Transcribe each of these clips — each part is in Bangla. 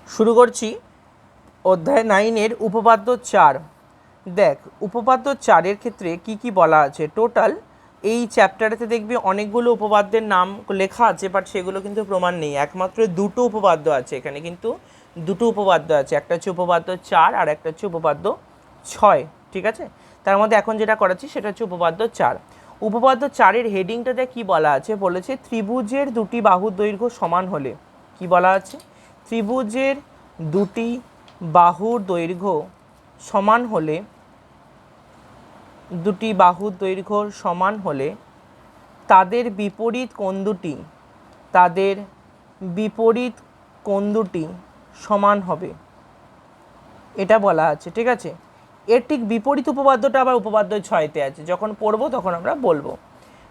শুরু করছি অধ্যায় 9-এর উপপাদ্য 4। দেখ, উপপাদ্য 4-এর ক্ষেত্রে কি কি বলা আছে। টোটাল এই চ্যাপ্টারেতে দেখবি অনেকগুলো উপপাদ্যের নাম লেখা আছে, বাট সেগুলো কিন্তু প্রমাণ নেই। একমাত্র দুটো উপপাদ্য আছে এখানে, কিন্তু দুটো উপপাদ্য আছে, একটা হচ্ছে উপপাদ্য 4 আর একটা হচ্ছে উপপাদ্য 6। ঠিক আছে, তার মধ্যে এখন যেটা করাচ্ছি সেটা হচ্ছে উপপাদ্য 4। উপপাদ্য 4-এর হেডিংটাতে কি বলা আছে, বলেছে ত্রিভুজের দুটি বাহুর দৈর্ঘ্য সমান হলে। কি বলা আছে, ত্রিভুজের দুটি বাহুর দৈর্ঘ্য সমান হলে, দুটি বাহুর দৈর্ঘ্য সমান হলে তাদের বিপরীত কোণ দুটি সমান হবে, এটা বলা আছে। ঠিক আছে, এর ঠিক বিপরীত উপপাদ্যটা আবার উপপাদ্য 6-তে আছে, যখন পড়বো তখন আমরা বলবো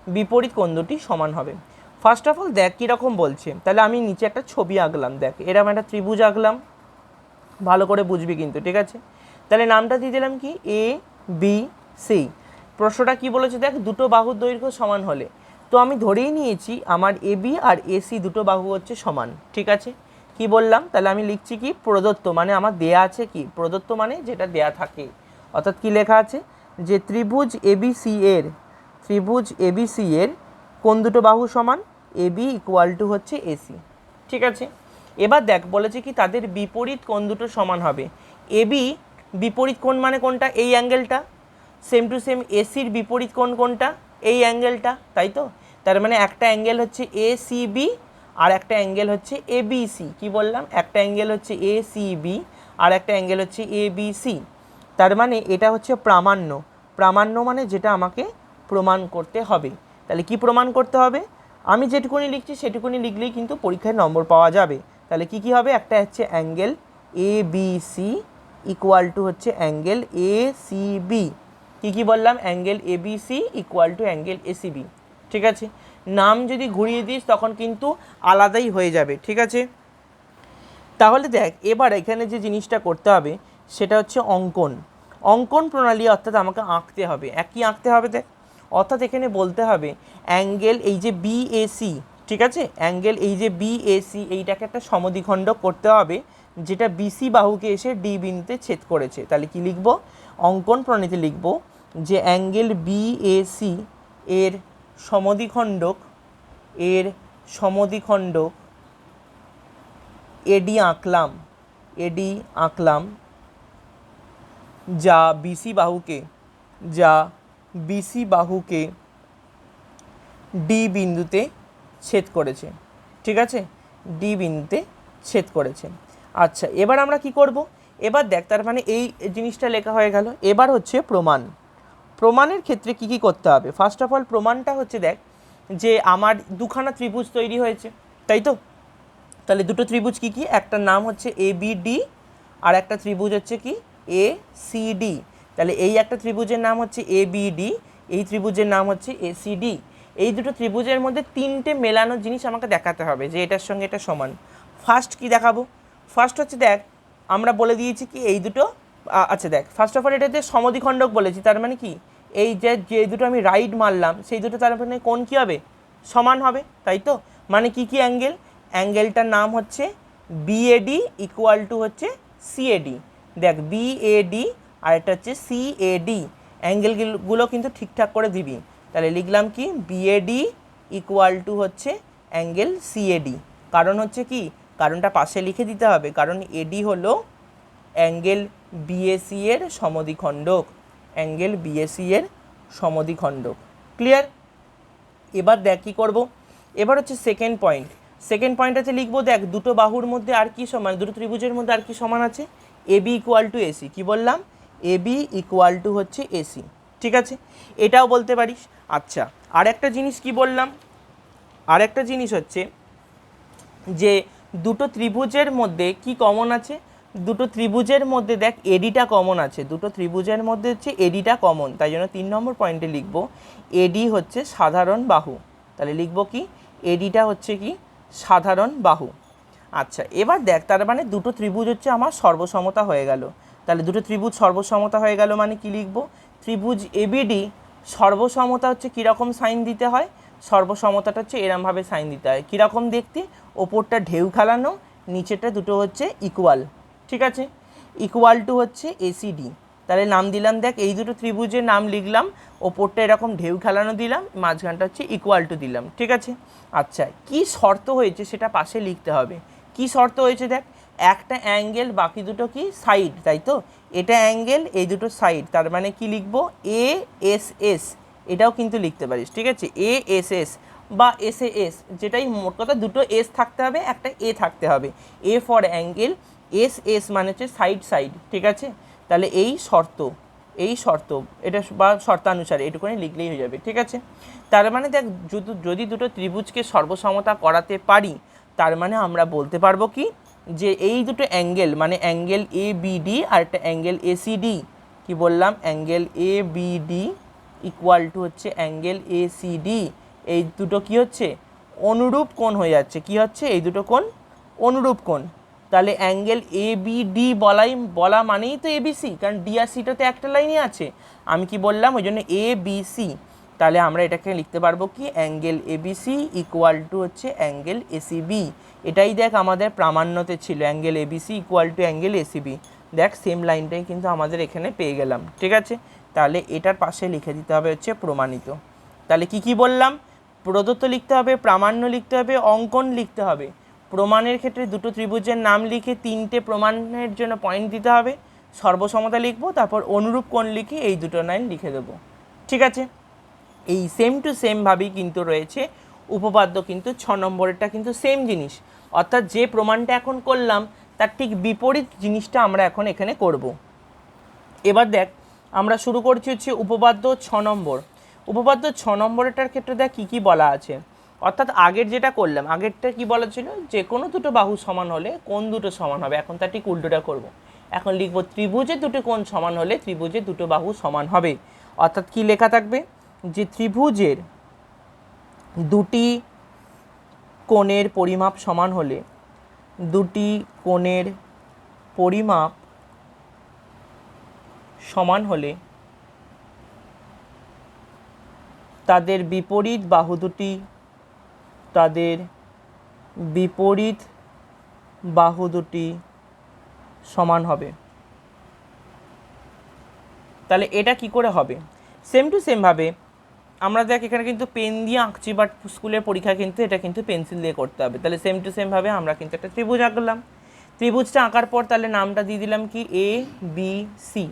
বিপরীত কোণ দুটি সমান হবে। ফার্স্ট অফ অল দেখ কীরকম বলছে, তাহলে আমি নিচে একটা ছবি আঁকলাম। দেখ, এরকম একটা ত্রিভুজ আঁকলাম, ভালো করে বুঝবি কিন্তু। ঠিক আছে, তাহলে নামটা দিয়ে দিলাম কি, এ বি সি। প্রশ্নটা কি বলেছে, দেখ দুটো বাহুর দৈর্ঘ্য সমান হলে। তো আমি ধরেই নিয়েছি আমার এ বি আর এসি দুটো বাহু হচ্ছে সমান। ঠিক আছে, কি বললাম, তাহলে আমি লিখছি কি, প্রদত্ত মানে আমার দেয়া আছে, কি প্রদত্ত মানে যেটা দেয়া থাকে। অর্থাৎ কি লেখা আছে, যে ত্রিভুজ এবিসি এর কোন দুটো বাহু সমান, এ বি ইকুয়াল টু হচ্ছে এসি। ঠিক আছে, এবার দেখ বলেছে কি তাদের বিপরীত কোণ দুটো সমান হবে। এবি বিপরীত কোণ মানে কোনটা, এই অ্যাঙ্গেলটা। সেম টু সেম এসির বিপরীত কোণ কোনটা, এই অ্যাঙ্গেলটা, তাই তো। তার মানে একটা অ্যাঙ্গেল হচ্ছে এ সি বি আর একটা অ্যাঙ্গেল হচ্ছে এ বি সি। কী বললাম, একটা অ্যাঙ্গেল হচ্ছে এ সি বি আর একটা অ্যাঙ্গেল হচ্ছে এ বি সি। তার মানে এটা হচ্ছে প্রামাণ্য মানে যেটা আমাকে প্রমাণ করতে হবে। তাহলে কি প্রমাণ করতে হবে, আমি যেটুকুনি লিখছি সেটুকুনি লিখলেই কিন্তু পরীক্ষায় নম্বর পাওয়া যাবে। তাহলে কি কি হবে, একটা হচ্ছে angle A B C equal to হচ্ছে অ্যাঙ্গেল এ সি বি। কী কী বললাম, angle A B C equal to angle A C B. ঠিক আছে, নাম যদি ঘুরিয়ে দিস তখন কিন্তু আলাদাই হয়ে যাবে। ঠিক আছে, তাহলে দেখ এবার এখানে যে জিনিসটা করতে হবে সেটা হচ্ছে অঙ্কন প্রণালী। অর্থাৎ আমাকে আঁকতে হবে, একই আঁকতে হবে। দেখ, অর্থাৎ এখানে বলতে হবে অ্যাঙ্গেল এই যে বিএসি, ঠিক আছে, অ্যাঙ্গেল এই যে বিএসি এইটাকে একটা সমদ্বিখণ্ডক করতে হবে, যেটা বিসি বাহুকে এসে ডি বিন্দুতে ছেদ করেছে। তাহলে কি লিখব, অঙ্কন প্রণালীতে লিখব যে অ্যাঙ্গেল বিএসি এর সমদ্বিখণ্ডক এডি আঁকলাম যা বিসি বাহুকে ডি বিন্দুতে ছেদ করেছে। ঠিক আছে, ডি বিন্দুতে ছেদ করেছে। আচ্ছা, এবার আমরা কি করব, এবার দেখ তার মানে এই জিনিসটা লেখা হয়ে গেল। এবার হচ্ছে প্রমাণের ক্ষেত্রে কি কি করতে হবে। ফার্স্ট অফ অল প্রমাণটা হচ্ছে, দেখ যে আমার দুখানা ত্রিভুজ তৈরি হয়েছে, তাই তো। তাহলে দুটো ত্রিভুজ কি কি, একটা নাম হচ্ছে এ বি ডি আর একটা ত্রিভুজ হচ্ছে কি এ সি ডি। তাহলে এই একটা ত্রিভুজের নাম হচ্ছে এ বি ডি, এই ত্রিভুজের নাম হচ্ছে এ সি ডি। এই দুটো ত্রিভুজের মধ্যে তিনটে মেলানো জিনিস আমাকে দেখাতে হবে যে এটার সঙ্গে এটা সমান। ফার্স্ট কি দেখাবো, ফার্স্ট হচ্ছে দেখ আমরা বলে দিয়েছি কি এই দুটো, আচ্ছা দেখ ফার্স্ট অফ অল এটাতে সমদ্বিখণ্ডক বলেছি। তার মানে কি, এই যে দুটো আমি রাইট মারলাম সেই দুটো তার মানে কোণ কী হবে, সমান হবে, তাই তো। মানে কি কি অ্যাঙ্গেলটার নাম হচ্ছে বিএডি ইকুয়াল টু হচ্ছে সিএডি। দেখ বিএডি আর একটা হচ্ছে সিএডি, অ্যাঙ্গেলগুলো কিন্তু ঠিকঠাক করে দিবি। তাহলে লিখলাম কি, বিএডি ইকুয়াল টু হচ্ছে অ্যাঙ্গেল সিএডি। কারণ হচ্ছে কি, কারণটা পাশে লিখে দিতে হবে, কারণ এডি হলো অ্যাঙ্গেল বিএসি এর সমদ্বিখণ্ডক। ক্লিয়ার, এবার দেখ কী করব, এবার হচ্ছে সেকেন্ড পয়েন্ট আছে লিখবো, দেখ দুটো বাহুর মধ্যে আর কি সমান, দুটো ত্রিভুজের মধ্যে আর কি সমান আছে, A B equal to AC. কী বললাম, এ বি ইকুয়াল টু হচ্ছে এসি। ঠিক আছে, এটাও বলতে পারিস। আচ্ছা, আর একটা জিনিস কি বললাম, আর একটা জিনিস হচ্ছে যে দুটো ত্রিভুজের মধ্যে কি কমন আছে, দুটো ত্রিভুজের মধ্যে দেখ এডিটা কমন আছে, দুটো ত্রিভুজের মধ্যে হচ্ছে এডিটা কমন। তাই জন্য 3 নম্বর পয়েন্টে লিখব এডি হচ্ছে সাধারণ বাহু। তাহলে লিখব কি, এডিটা হচ্ছে কি সাধারণ বাহু। আচ্ছা, এবার দেখ তার মানে দুটো ত্রিভুজ হচ্ছে আমার সর্বসমতা হয়ে গেল। তাহলে দুটো ত্রিভুজ সর্বসমতা হয়ে গেল মানে কি লিখব, ত্রিভুজ এবিডি সর্বসমতা হচ্ছে কীরকম সাইন দিতে হয়, সর্বসমতাটা হচ্ছে এরমভাবে সাইন দিতে হয়। কীরকম দেখতে, ওপরটা ঢেউ খেলানো, নিচেরটা দুটো হচ্ছে ইকুয়াল, ঠিক আছে, ইকুয়াল টু হচ্ছে এসিডি। তাহলে নাম দিলাম, দেখ এই দুটো ত্রিভুজের নাম লিখলাম, ওপরটা এরকম ঢেউ খেলানো দিলাম, মাঝখানটা হচ্ছে ইকুয়াল টু দিলাম, ঠিক আছে। আচ্ছা, কি শর্ত হয়েছে সেটা পাশে লিখতে হবে। কি শর্ত হয়েছে দেখ, একটা অ্যাঙ্গেল, বাকি দুটো কি সাইড, তাই তো, এটা অ্যাঙ্গেল, এই দুটো সাইড, তার মানে কি লিখবো, এ এস এস, এটাও কিন্তু লিখতে পারিস, ঠিক আছে, এ এস এস বা এস এ এস, যেটাই মোট কথা দুটো এস থাকতে হবে, একটা এ থাকতে হবে, A for angle, S S মানে হচ্ছে সাইড সাইড, ঠিক আছে। তাহলে এই শর্ত এটা বা শর্তানুসারে এটুকুনি লিখলেই হয়ে যাবে, ঠিক আছে। তার মানে দেখ, যদি দুটো ত্রিভুজকে সর্বসমতা করাতে পারি, তার মানে আমরা বলতে পারবো কি, যে এই দুটো অ্যাঙ্গেল, মানে অ্যাঙ্গেল এ বিডি আর একটা অ্যাঙ্গেল এসিডি, কি বললাম, angle A BD equal to হচ্ছে অ্যাঙ্গেল এসিডি, এই দুটো কি হচ্ছে, অনুরূপ কোণ হয়ে যাচ্ছে, কি হচ্ছে, এই দুটো কোণ অনুরূপ কোণ। তাহলে অ্যাঙ্গেল এ বি ডি বলা মানেই তো এবিসি, কারণ ডি আর সিটা তো একটা লাইনে আছে, আমি কি বললাম, ওই জন্য এ বি সি। তাহলে আমরা এটাকে লিখতে পারবো কি, অ্যাঙ্গেল এবিসি ইকুয়াল টু হচ্ছে অ্যাঙ্গেল এসিবি। এটাই দেখ আমাদের প্রামাণ্যতে ছিল, angle ABC equal to angle ACB. দেখ সেম লাইনটাই কিন্তু আমাদের এখানে পেয়ে গেলাম, ঠিক আছে। তাহলে এটার পাশে লিখে দিতে হবে হচ্ছে প্রমাণিত। তাহলে কি বললাম, প্রদত্ত লিখতে হবে, প্রামাণ্য লিখতে হবে, অঙ্কন লিখতে হবে। প্রমাণের ক্ষেত্রে দুটো ত্রিভুজের নাম লিখে তিনটে প্রমাণের জন্য পয়েন্ট দিতে হবে, সর্বসমতা লিখবো, তারপর অনুরূপ কোণ লিখে এই দুটো লাইন লিখে দেবো, ঠিক আছে। এই সেম টু সেমভাবেই কিন্তু রয়েছে উপপাদ্য, কিন্তু 6 নম্বরেরটা কিন্তু সেম জিনিস, অর্থাৎ যে প্রমাণটা এখন করলাম তার ঠিক বিপরীত জিনিসটা আমরা এখন এখানে করব। এবার দেখ, আমরা শুরু করছি হচ্ছে উপপাদ্য 6 নম্বর। উপপাদ্য 6 নম্বরটার ক্ষেত্রে দেখ কী বলা আছে, অর্থাৎ আগের যেটা করলাম, আগেরটা কি বলা ছিল, যে কোনো দুটো বাহু সমান হলে কোণ দুটো সমান হবে, এখন তার ঠিক উল্টোটা করব। এখন লিখব, ত্রিভুজের দুটো কোণ সমান হলে ত্রিভুজের দুটো বাহু সমান হবে। অর্থাৎ কি লেখা থাকবে, যে ত্রিভুজের দুটি কোণের পরিমাপ সমান হলে, দুটি কোণের পরিমাপ সমান হলে তাদের বিপরীত বাহু দুটি সমান হবে। তাহলে এটা কি করে হবে, সেম টু সেমভাবে আমরা দেখ এখানে কিন্তু পেন দিয়ে আঁকছি, বাট স্কুলের পরীক্ষা কিন্তু এটা কিন্তু পেন্সিল দিয়ে করতে হবে। তাহলে সেম টু সেমভাবে আমরা কিন্তু একটা ত্রিভুজ আঁকলাম, ত্রিভুজটা আঁকার পর তাহলে নামটা দিয়ে দিলাম কি, এ বি সি,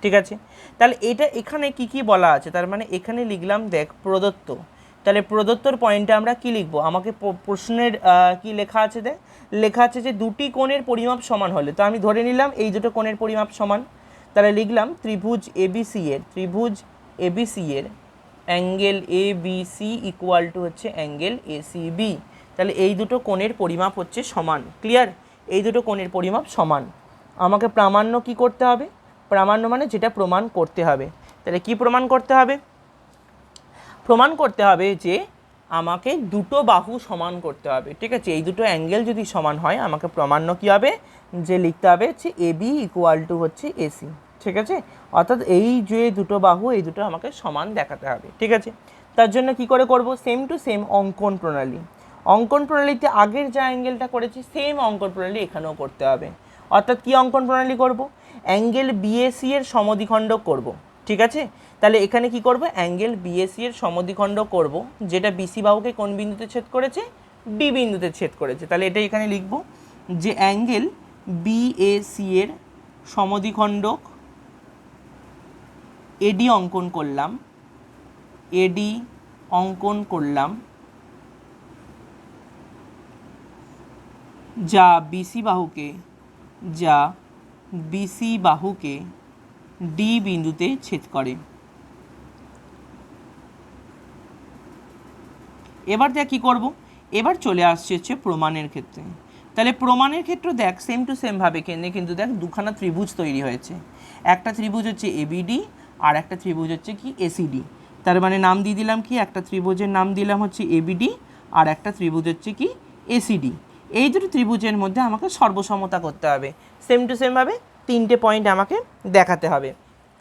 ঠিক আছে। তাহলে এটা এখানে কি বলা আছে, তার মানে এখানে লিখলাম দেখ প্রদত্ত। তাহলে প্রদত্তর পয়েন্টে আমরা কি লিখব, আমাকে প্রশ্নের কি লেখা আছে, দেখ লেখা আছে যে দুটি কোণের পরিমাপ সমান হলে, তো আমি ধরে নিলাম এই দুটো কোণের পরিমাপ সমান। তাহলে লিখলাম ত্রিভুজ এবিসি এর angle A B C equal to হচ্ছে অ্যাঙ্গেল এসিবি। তাহলে এই দুটো কোণের পরিমাপ হচ্ছে সমান, ক্লিয়ার, এই দুটো কোণের পরিমাপ সমান। আমাকে প্রামাণ্য কি করতে হবে, প্রামাণ্য মানে যেটা প্রমাণ করতে হবে। তাহলে কি প্রমাণ করতে হবে, প্রমাণ করতে হবে যে আমাকে দুটো বাহু সমান করতে হবে, ঠিক আছে। এই দুটো অ্যাঙ্গেল যদি সমান হয়, আমাকে প্রামাণ্য কী হবে, যে লিখতে হবে হচ্ছে এ বি ইকুয়াল টু হচ্ছে এসি, ঠিক আছে। অর্থাৎ এই যে দুটো বাহু, এই দুটো আমাকে সমান দেখাতে হবে, ঠিক আছে। তার জন্য কি করে করব, সেম টু সেম অঙ্কন প্রণালী। অঙ্কন প্রণালীতে আগের যে অ্যাঙ্গেলটা করেছি সেম অঙ্কন প্রণালী এখানেও করতে হবে। অর্থাৎ কি অঙ্কন প্রণালী করব, অ্যাঙ্গেল বিএসি এর সমদ্বিখণ্ডক করব, ঠিক আছে। তাহলে এখানে কি করব, অ্যাঙ্গেল বিএসি এর সমদ্বিখণ্ডক করব, যেটা বিসি বাহুকে কোন বিন্দুতে ছেদ করেছে, ডি বিন্দুতে ছেদ করেছে। তাহলে এটা এখানে লিখব যে অ্যাঙ্গেল বিএসি এর সমদ্বিখণ্ডক এডি অঙ্কন করলাম, যা বিসি বাহুকে ডি বিন্দুতে ছেদ করে। এবার দেখ কী করব, এবার চলে আসছে হচ্ছে প্রমাণের ক্ষেত্রে। তাহলে প্রমাণের ক্ষেত্রে দেখ সেম টু সেমভাবে কিন্তু দেখ দুখানা ত্রিভুজ তৈরি হয়েছে, একটা ত্রিভুজ হচ্ছে এবিডি আর একটা ত্রিভুজ হচ্ছে কি এসিডি। তার মানে নাম দিয়ে দিলাম কি, একটা ত্রিভুজের নাম দিলাম হচ্ছে এবিডি আর একটা ত্রিভুজ হচ্ছে কি এসিডি। এই দুটো ত্রিভুজের মধ্যে আমাকে সর্বসমতা করতে হবে, সেম টু সেমভাবে তিনটে পয়েন্ট আমাকে দেখাতে হবে।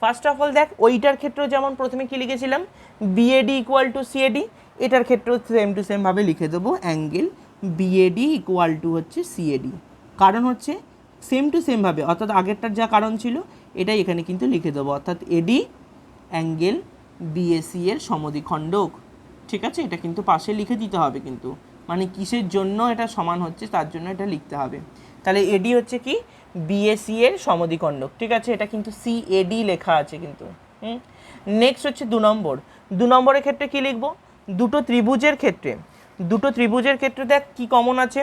ফার্স্ট অফ অল দেখ, ওইটার ক্ষেত্রেও যেমন প্রথমে কি লিখেছিলাম, বিএডি ইকুয়াল টু সিএডি, এটার ক্ষেত্রেও সেম টু সেমভাবে লিখে দেবো অ্যাঙ্গেল বিএডি ইকুয়াল টু হচ্ছে সিএডি, কারণ হচ্ছে সেম টু সেমভাবে, অর্থাৎ আগেরটার যা কারণ ছিল এটাই এখানে কিন্তু লিখে দেবো, অর্থাৎ এডি অ্যাঙ্গেল বিএসি এর সমদ্বিখণ্ডক। ঠিক আছে, এটা কিন্তু পাশে লিখে দিতে হবে, কিন্তু মানে কিসের জন্য এটা সমান হচ্ছে তার জন্য এটা লিখতে হবে। তাহলে এডি হচ্ছে কি বিএসি এর সমদ্বিখণ্ডক। ঠিক আছে, এটা কিন্তু সিএডি লেখা আছে কিন্তু। নেক্সট হচ্ছে 2 নম্বর। 2 নম্বরের ক্ষেত্রে কি লিখব? দুটো ত্রিভুজের ক্ষেত্রে দেখ কি কমন আছে,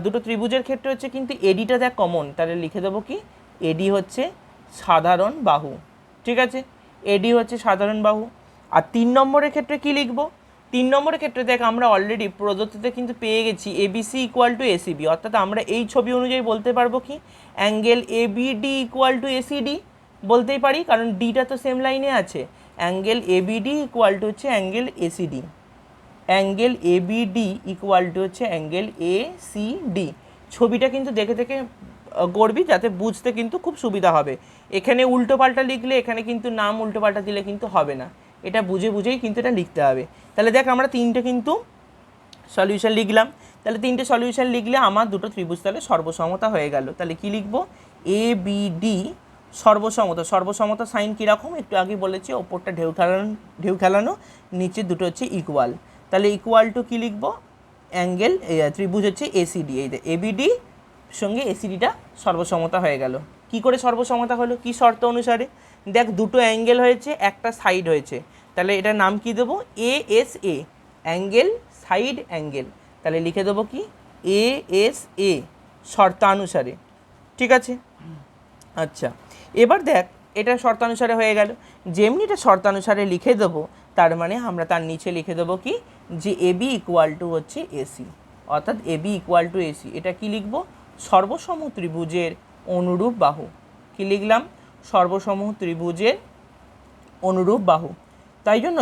দুটো ত্রিভুজের ক্ষেত্রে হচ্ছে কিন্তু এডিটা দেখ কমন, তাহলে লিখে দেবো কি এডি হচ্ছে সাধারণ বাহু। ঠিক আছে, এডি হচ্ছে সাধারণ বাহু। আর 3 নম্বরের ক্ষেত্রে কি লিখব? 3 নম্বরের ক্ষেত্রে দেখ আমরা অলরেডি প্রদত্ততে কিন্তু পেয়ে গেছি এবিসি ইকুয়াল টু এসিবি, অর্থাৎ আমরা এই ছবি অনুযায়ী বলতে পারবো কি angle ABD equal to ACD বলতেই পারি, কারণ ডিটা তো সেম লাইনে আছে। অ্যাঙ্গেল এবিডি ইকুয়াল টু হচ্ছে angle ACD, angle ABD equal to হচ্ছে অ্যাঙ্গেল এসিডি। ছবিটা কিন্তু দেখে দেখে করবি যাতে বুঝতে কিন্তু খুব সুবিধা হবে। এখানে উল্টোপাল্টা লিখলে, এখানে কিন্তু নাম উল্টোপাল্টা দিলে কিন্তু হবে না, এটা বুঝে বুঝেই কিন্তু এটা লিখতে হবে। তাহলে দেখ আমরা 3টে কিন্তু সলিউশন লিখলাম, তাহলে 3টে সলিউশন লিখলে আমার দুটো ত্রিভুজ তাহলে সর্বসমতা হয়ে গেল। তাহলে কি লিখবো? এবিডি সর্বসমতা সাইন কীরকম একটু আগে বলেছি, ওপরটা ঢেউ খেলানো, নিচে দুটো হচ্ছে ইকুয়াল। তাহলে ইকুয়াল টু কী লিখবো? অ্যাঙ্গেল ত্রিভুজ হচ্ছে এসিডি, এই এবিডি সঙ্গে এসিডিটা সর্বসমতা হয়ে গেল। কি করে সর্বসমতা হলো? কি শর্ত অনুসারে? দেখ দুটো অ্যাঙ্গেল হয়েছে, একটা সাইড হয়েছে, তাহলে এটার নাম কি দেবো? AESA, angle side angle. তাহলে লিখে দেবো কি এএসএ শর্তানুসারে। ঠিক আছে, আচ্ছা এবার দেখ এটা শর্তানুসারে হয়ে গেল, যেমনি এটা শর্তানুসারে লিখে দেবো, তার মানে আমরা তার নিচে লিখে দেবো কি যে এবি ইকুয়াল টু হচ্ছে এসি, অর্থাৎ এবি ইকুয়াল টু এসি। এটা কি লিখবো? সর্বসম ত্রিভুজের অনুরূপ বাহু। কি লিখলাম? সর্বসম ত্রিভুজের অনুরূপ বাহু। তাই জন্য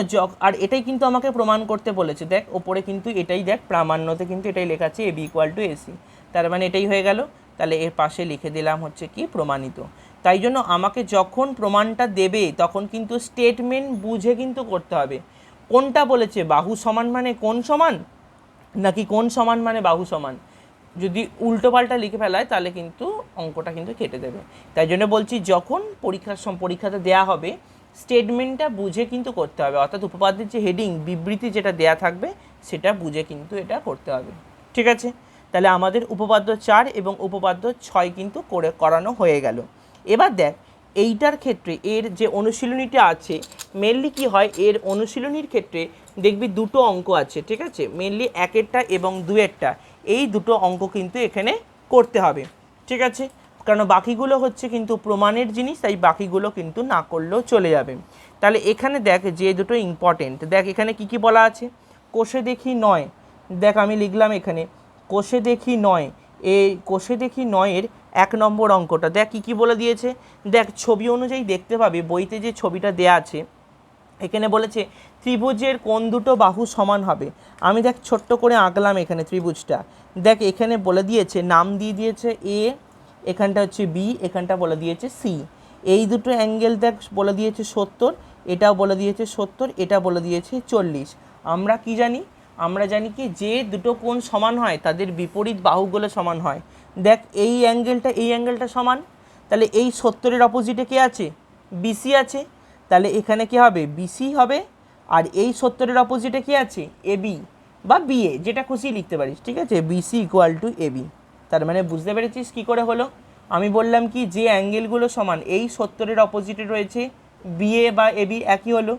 আর এটাই কিন্তু আমাকে প্রমাণ করতে বলেছে, দেখ ওপরে কিন্তু এটাই দেখ প্রামাণ্যতে কিন্তু এটাই লেখা আছে এবি ইকুয়াল টু এসি, তার মানে এটাই হয়ে গেল। তাহলে এর পাশে লিখে দিলাম হচ্ছে কি প্রমাণিত। তাই জন্য আমাকে যখন প্রমাণটা দেবে তখন কিন্তু স্টেটমেন্ট বুঝে কিন্তু করতে হবে, কোনটা বলেছে বাহু সমান মানে কোণ সমান, নাকি কোণ সমান মানে বাহু সমান। যদি উল্টোপাল্টা লিখে ফেলায় তাহলে কিন্তু অঙ্কটা কিন্তু কেটে দেবে। তাই জন্য বলছি যখন পরীক্ষাতে দেয়া হবে স্টেটমেন্টটা বুঝে কিন্তু করতে হবে, অর্থাৎ উপপাদ্যের যে হেডিং বিবৃতি যেটা দেয়া থাকবে সেটা বুঝে কিন্তু এটা করতে হবে। ঠিক আছে, তাহলে আমাদের উপপাদ্য 4 এবং উপপাদ্য 6 কিন্তু করানো হয়ে গেল। এবার দেখ এইটার ক্ষেত্রে এর যে অনুশীলনীটা আছে, মেনলি কি হয় এর অনুশীলনীর ক্ষেত্রে দেখবি দুটো অঙ্ক আছে। ঠিক আছে, মেনলি 1এরটা এবং 2এরটা, এই দুটো অঙ্ক কিন্তু এখানে করতে হবে। ঠিক আছে, কারণ বাকিগুলো হচ্ছে কিন্তু প্রমাণের জিনিস, তাই বাকিগুলো কিন্তু না করলেও চলে যাবে। তাহলে এখানে দেখ যে দুটো ইম্পর্টেন্ট, দেখ এখানে কি কি বলা আছে, কোষে দেখি 9, দেখ আমি লিখলাম এখানে কোষে দেখি 9, এই কোষে দেখি 9-এর 1 নম্বর অঙ্কটা দেখ কী কী বলে দিয়েছে। দেখ ছবি অনুযায়ী দেখতে পাবে, বইতে যে ছবিটা দেয়া আছে এখানে বলেছে ত্রিভুজের কোন দুটো বাহু সমান হবে। আমি দেখ ছোট্ট করে আঁকলাম এখানে ত্রিভুজটা, দেখ এখানে বলে দিয়েছে নাম দিয়ে দিয়েছে এ, এখানটা হচ্ছে বি, এখানটা বলে দিয়েছে সি। এই দুটো অ্যাঙ্গেল দেখ বলে দিয়েছে 70, এটাও বলে দিয়েছে 70, এটা বলে দিয়েছে 40। আমরা কি জানি? আমরা জানি কি যে দুটো কোণ সমান হয় তাদের বিপরীত বাহুগুলো সমান হয়। দেখ এই অ্যাঙ্গেলটা সমান, তাহলে এই 70-এর অপোজিটে কে আছে? বিসি আছে, তাহলে এখানে কি হবে? বিসি হবে। আর এই 70-এর অপোজিটে কি আছে? এবি বা বিএ, যেটা খুশি লিখতে পারিস। ঠিক আছে, বিসি ইকুয়াল টু এবি। তার মানে বুঝতে পেরেছিস কী করে হলো? আমি বললাম কি যে অ্যাঙ্গেলগুলো সমান, এই 70-এর অপোজিটে রয়েছে বিএ বা এবি, একই হলো।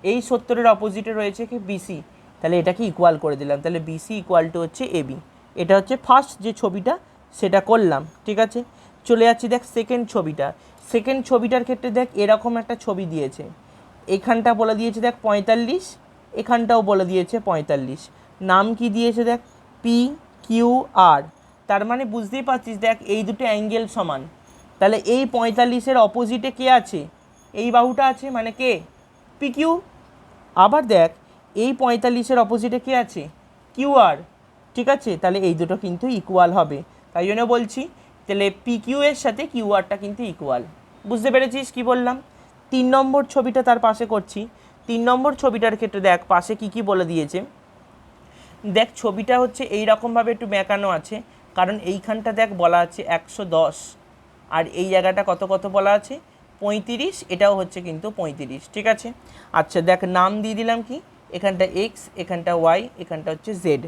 এই 70-এর অপোজিটে রয়েছে কি? বিসি, তাহলে এটাকে ইকুয়াল করে দিলাম, তাহলে বিসি ইকুয়াল টু হচ্ছে এবি। এটা হচ্ছে ফার্স্ট যে ছবিটা সেটা করলাম। ঠিক আছে, চলে যাচ্ছি দেখ সেকেন্ড ছবিটার ক্ষেত্রে দেখ এরকম একটা ছবি দিয়েছে, এখানটা বলে দিয়েছে দেখ 45, এখানটাও বলে দিয়েছে 45, নাম কি দিয়েছে দেখ পি কিউ আর। তার মানে বুঝতেই পারছিস দেখ এই দুটো অ্যাঙ্গেল সমান, তাহলে এই 45-এর অপোজিটে কে আছে? এই বাহুটা আছে, মানে কে? P Q. আবার দেখ এই 45-এর অপোজিটে কে আছে? Q R. ঠিক আছে, তাহলে এই দুটো কিন্তু ইকুয়াল হবে, তাই জন্য বলছি তাহলে পি কিউ এর সাথে কিউ আরটা কিন্তু ইকুয়াল। বুঝতে পেরেছিস কি বললাম? 3 নম্বর ছবিটা তার পাশে করছি। 3 নম্বর ছবিটার ক্ষেত্রে দেখ পাশে কি কি বলে দিয়েছে। দেখ ছবিটা হচ্ছে এই রকমভাবে একটু বেঁকানো আছে, কারণ এইখানটা দেখ বলা আছে 110, আর এই জায়গাটা কত কত বলা আছে 35, এটাও হচ্ছে কিন্তু 35, ঠিক আছে। আচ্ছা দেখ নাম দিয়ে দিলাম কি, এখানটা এক্স, এখানটা ওয়াই, এখানটা হচ্ছে জেড,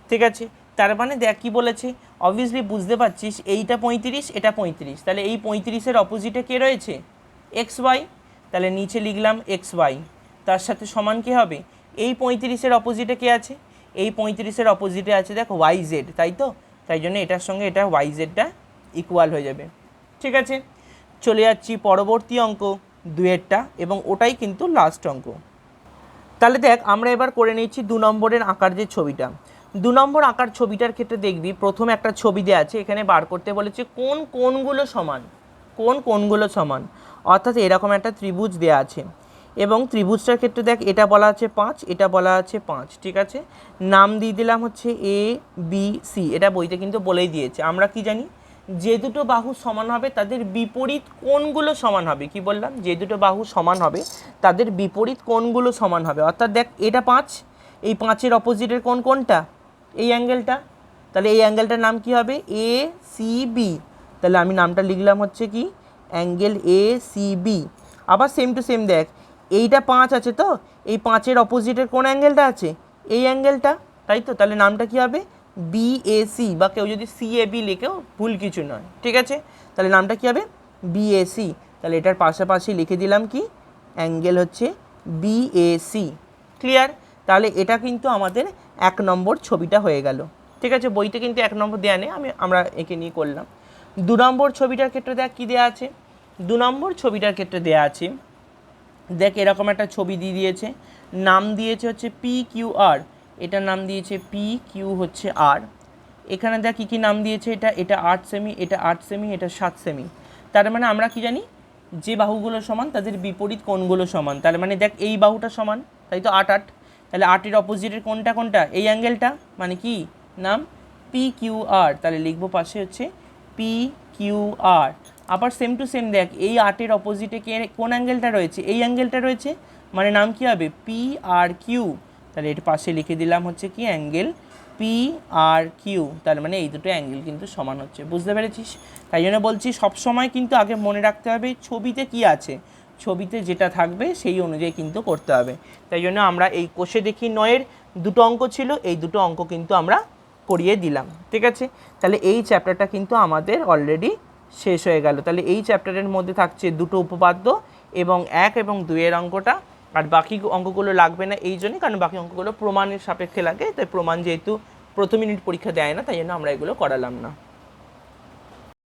ঠিক আছে। তার মানে দেখ কী বলেছে, অবভিয়াসলি বুঝতে পারছিস এইটা 35, এটা 35, তাহলে এই 35-এর অপোজিটে কে রয়েছে, এক্স ওয়াই, তাহলে নিচে লিখলাম এক্স ওয়াই, তার সাথে সমান কী হবে, এই 35-এর অপোজিটে কে আছে, এই 35-এর অপোজিটে আছে দেখ ওয়াই জেড, তাই তো, তাই জন্য এটার সঙ্গে এটা ওয়াই জেডটা ইকুয়াল হয়ে যাবে, ঠিক আছে। চলে যাচ্ছি পরবর্তী অঙ্ক 2-এরটা, এবং ওটাই কিন্তু লাস্ট অঙ্ক। তাহলে দেখ আমরা এবার করে নিচ্ছি 2 নম্বরের আঁকার যে ছবিটা। 2 নম্বর আঁকার ছবিটার ক্ষেত্রে দেখবি প্রথমে একটা ছবি দেওয়া আছে, এখানে বার করতে বলেছে কোন কোণগুলো সমান, কোন কোণগুলো সমান, অর্থাৎ এরকম একটা ত্রিভুজ দেওয়া আছে, এবং ত্রিভুজটার ক্ষেত্রে দেখ এটা বলা আছে 5, এটা বলা আছে 5, ঠিক আছে। নাম দিয়ে দিলাম হচ্ছে এ বি সি, এটা বইতে কিন্তু বলেই দিয়েছে। আমরা কি জানি, যে দুটো বাহু সমান হবে তাদের বিপরীত কোণগুলো সমান হবে, কি বললাম, যে দুটো বাহু সমান হবে তাদের বিপরীত কোণগুলো সমান হবে, অর্থাৎ দেখ এটা 5, এই 5-এর অপোজিটের কোণ কোনটা, এই অ্যাঙ্গেলটা, তাহলে এই অ্যাঙ্গেলটার নাম কি হবে এ সি বি, তাহলে আমি নামটা লিখলাম হচ্ছে কি অ্যাঙ্গেল এ সি বি। আবার সেম টু সেম দেখ এইটা 5 আছে, তো এই 5-এর অপোজিটের কোন অ্যাঙ্গেলটা আছে, এই অ্যাঙ্গেলটা, তাই তো, তাহলে নামটা কি হবে বিএসি, বা কেউ যদি সিএবি লিখেও ভুল কিছু নয়, ঠিক আছে। তাহলে নামটা কি হবে বিএসি, তাহলে এটার পাশাপাশি লিখে দিলাম কি অ্যাঙ্গেল হচ্ছে বিএসি, ক্লিয়ার। তাহলে এটা কিন্তু আমাদের 1 নম্বর ছবিটা হয়ে গেল, ঠিক আছে। বইতে কিন্তু 1 নম্বর দেওয়া নেই, আমরা একে নিয়ে করলাম। 2 নম্বর ছবিটার ক্ষেত্রে দেখ কী দেওয়া আছে, 2 নম্বর ছবিটার ক্ষেত্রে দেওয়া আছে, দেখ এরকম একটা ছবি দিয়ে দিয়েছে, নাম দিয়েছে হচ্ছে পি কিউ আর, এটার নাম দিয়েছে পি কিউ হচ্ছে আর, এখানে দেখ কী কী নাম দিয়েছে, এটা 8 সেমি, এটা 8 সেমি, এটা 7 সেমি। তার মানে আমরা কি জানি, যে বাহুগুলো সমান তাদের বিপরীত কোণগুলো সমান, তার মানে দেখ এই বাহুটা সমান, তাই তো 8 8, তাহলে 8-এর অপোজিটের কোণটা কোনটা, এই অ্যাঙ্গেলটা, মানে কি নাম পি কিউ আর, তাহলে লিখবো পাশে হচ্ছে পি কিউ আর। আবার সেম টু সেম দেখ এই 8-এর অপোজিটে কোন অ্যাঙ্গেলটা রয়েছে, এই অ্যাঙ্গেলটা রয়েছে, মানে নাম কি হবে পি আর কিউ, তাহলে এর পাশে লিখে দিলাম হচ্ছে কি অ্যাঙ্গেল পি আর কিউ, তার মানে এই দুটো অ্যাঙ্গেল কিন্তু সমান হচ্ছে, বুঝতে পেরেছিস। তাই জন্য বলছি সবসময় কিন্তু আগে মনে রাখতে হবে ছবিতে কি আছে, ছবিতে যেটা থাকবে সেই অনুযায়ী কিন্তু করতে হবে। তাই জন্য আমরা এই কোষে দেখি 9-এর 2টো অঙ্ক ছিল, এই 2টো অঙ্ক কিন্তু আমরা করিয়ে দিলাম, ঠিক আছে। তাহলে এই চ্যাপ্টারটা কিন্তু আমাদের অলরেডি শেষ হয়ে গেল। তাহলে এই চ্যাপ্টারের মধ্যে থাকছে 2টো উপপাদ্য এবং 1 এবং 2-এর অঙ্কটা, আর বাকি অঙ্কগুলো লাগবে না এই জন্যই, কারণ বাকি অঙ্কগুলো প্রমাণের সাপেক্ষে লাগে, তাই প্রমাণ যেহেতু প্রথম ইউনিট পরীক্ষা দেয় না, তাই জন্য আমরা এগুলো করালাম না।